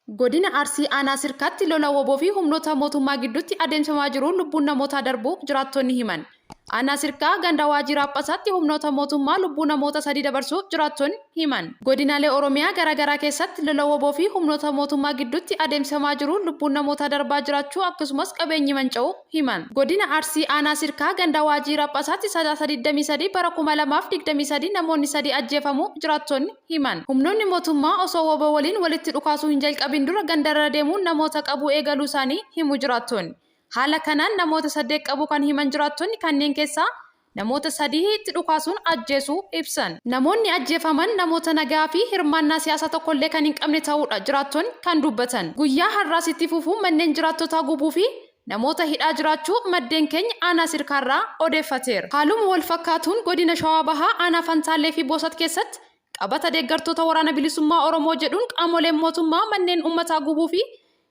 Godina Arsii aanaa sirkaatti lola woboo fi humnoota mootummaa gidduutti adeemsifamaa jiruun lubbuun namootaa darbuu jiraattonni himan. Aanaa sirkaa ganda waajjira Aphasaatti humnoota mootummaa lubbuu namoota 3 dabarsuu jiraattonni himan. Godinaalee Oromiyaa garaagaraa keessatti lola woboo fi humnoota mootummaa gidduutti adeemsifamaa jiruun lubbuun namootaa darbaa jiraachuu akkasumas qabeenyi manca'uu himan. Godina Arsii aanaa sirkaa ganda waajjira Aphasaatti 23 bara 2023 namoonni 3 ajjeefamuu jiraattonni himan. Humnoonni mootummaa osoo woboo waliin walitti dhukaasuu hin jalqabin dura gandarra deemuun namoota qabuu eegaluu isaanii himu jiraattonni. Haala kanaan namoota 8 qabu kan himan jiraattonni kanneen keessaa namoota 3 itti dhukaasuun ajjeesuu ibsan. Namoonni ajjeefaman namoota nagaa fi hirmaannaa siyaasaa tokkollee kan hin qabne ta'uudha jiraattonni kan dubbatan. Guyyaa har'aas itti fufuu manneen jiraattotaa gubuu fi namoota hidhaa jiraachuu maddeen keenya aanaa sirkaarraa odeeffateera. Haaluma wal fakkaatuun godina Shawaa Bahaa aanaa Fantaallee fi Boosat keessatti qabata deeggartoota waraana bilisummaa Oromoo jedhuun qaamoleen mootummaa manneen uummataa gubuu fi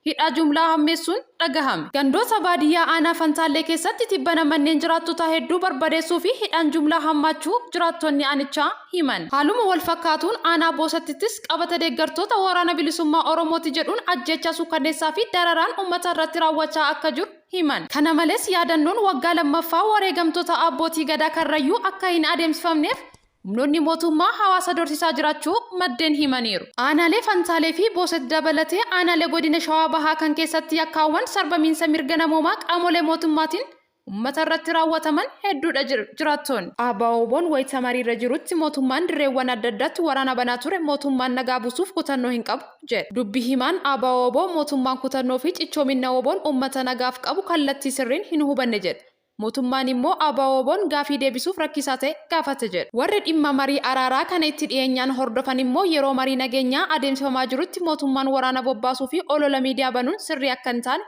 hidhaa jumlaa hammeessuun dhagahame. Gandoota baadiyyaa aanaa Fantaallee keessatti tibbana manneen jiraattotaa hedduu barbadeessuu fi hidhaan jumlaa hammaachuu jiraattonni aanichaa himan. Haaluma wal fakkaatuun aanaa Boosatittis qabata deeggartoota waraana bilisummaa Oromooti jedhuun ajjeechaa suukkanneessaa fi dararaan uummata irratti raawwachaa akka jiru himan. Kana malees yaadannoon waggaa lammaffaa wareegamtoota abbootii gadaa Karrayyuu akka hin adeemsifamneef humnoonni mootummaa hawaasa dorsisaa jiraachuu maddeen himaniiru. Aanaalee Fantaalee fi Boosat dabalatee aanaalee godina Shawaa Bahaa kan keessatti yakkaawwan sarbamiinsa mirga namoomaa qaamolee mootummaatiin uummata irratti raawwataman hedduudha jiraattoonni. ABO'n wayita mariirra jirutti mootummaan dirreewwan adda addaatti waraana banaa ture mootummaan nagaa buusuuf kutannoo hin qabu jedhe. Dubbi himaan ABO mootummaan kutannoo fi cichoomina ABO'n uummata nagaaf qabu kallattii sirriin hin hubanne jedhe. Mootummaan immoo ABO'n gaafii deebisuuf rakkisaa ta'e gaafate jedhe. Warri dhimma marii araaraa kana itti dhiyeenyaan hordofan immoo yeroo marii nageenyaa adeemsifamaa jirutti mootummaan waraana bobbaasuu fi olola miidiyaa banuun sirrii akka hin taane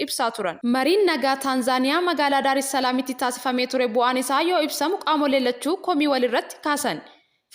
ibsaa turan. Mariin nagaa Taanzaaniyaa magaalaa Daar es Salaamitti taasifamee ture bu'aan isaa yoo ibsamu qaamolee lachuu komii walirratti kaasan.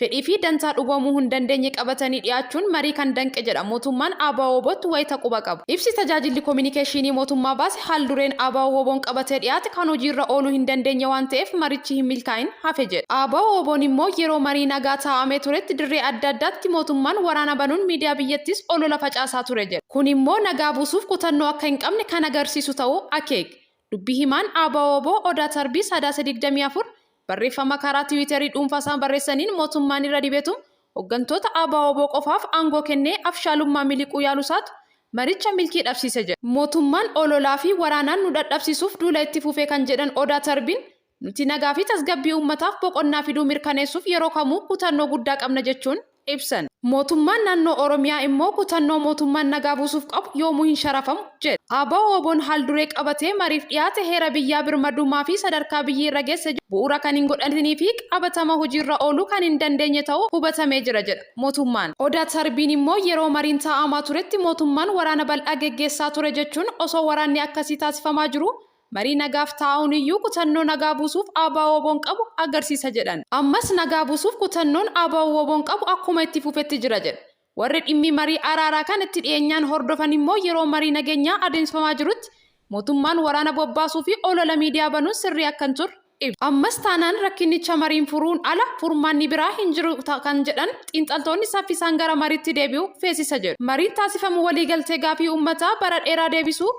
Fedhii fi dantaa dhugomuu hin dandeenye qabatanii dhiyaachuun marii kan danqe jedha mootummaan ABO'tti wayita quba qabu. Ibsi tajaajilli koominikeeshinii mootummaa baase haal dureen ABO'n qabatee dhiyaate kan hojiirra ooluu hin dandeenye waan ta'eef marichi hin milkaa'in hafe jedha. ABO'n immoo yeroo marii nagaa taa'amee turetti dirree adda addaatti mootummaan waraana banuun miidiyaa biyyattis olola facaasaa ture jedha. Kun immoo nagaa buusuuf kutannoo akka hin qabne kan agarsiisu ta'uu akeeka. Dubbi himaan ABO Odaa Tarbii 24 barreeffama karaa Tiwiiterii dhuunfaasaan barreessaniin mootummaan irra dibeetu hooggantoota ABO qofaaf aangoo kennee afshaalummaa miliquu yaaluusaatu maricha milkii dhabsiise jedha. Mootummaan ololaa fi waraanaan nu dadhabsiisuuf duula itti fufee kan jedhan Odaa Tarbiin nuti nagaa fi tasgabbii uummataaf boqonnaa fiduu mirkaneessuuf yeroo kamuu kutannoo guddaa qabna jechuun ibsan. Mootummaan naannoo Oromiyaa immoo kutannoo mootummaan nagaa buusuuf qabu yoomuu hin sharafamu jedha. ABO'n haal duree qabatee mariif dhiyaate heera biyyaa birmadummaa fi sadarkaa biyyi irra geesse bu'uura kan hin godhatanii fi qabatama hojiirra ooluu kan hin dandeenye ta'uu hubatamee jira jedha mootummaan. Odaa Tarbiin immoo yeroo mariin taa'amaa turetti mootummaan waraana bal'aa geggeessaa ture jechuun osoo waraanni akkasii taasifamaa jiru marii nagaaf taa'uun iyyuu kutannoo nagaa buusuuf ABO'n qabu agarsiisa jedhan. Ammas nagaa buusuuf kutannoon ABO'n qabu akkuma itti fufetti jira jedha. Warri dhimmi marii araaraa kan itti dhiyeenyaan hordofan immoo yeroo marii nageenyaa adeemsifamaa jirutti mootummaan waraana bobbaasuu fi olola miidiyaa banuun sirrii akka hin turre ibsa. Ammas taanaan rakkinicha mariin furuun ala furmaanni biraa hin jiru kan jedhan xiinxaltoonni saffisaan gara mariitti deebi'uu feesisa jedhu. Mariin taasifamu waliigaltee gaafii uummataa bara dheeraa deebisuu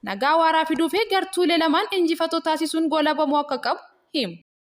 nagaa waaraa fiduu fi gartuulee lamaan injifatoo taasisuun goolabamuu akka qabu himu.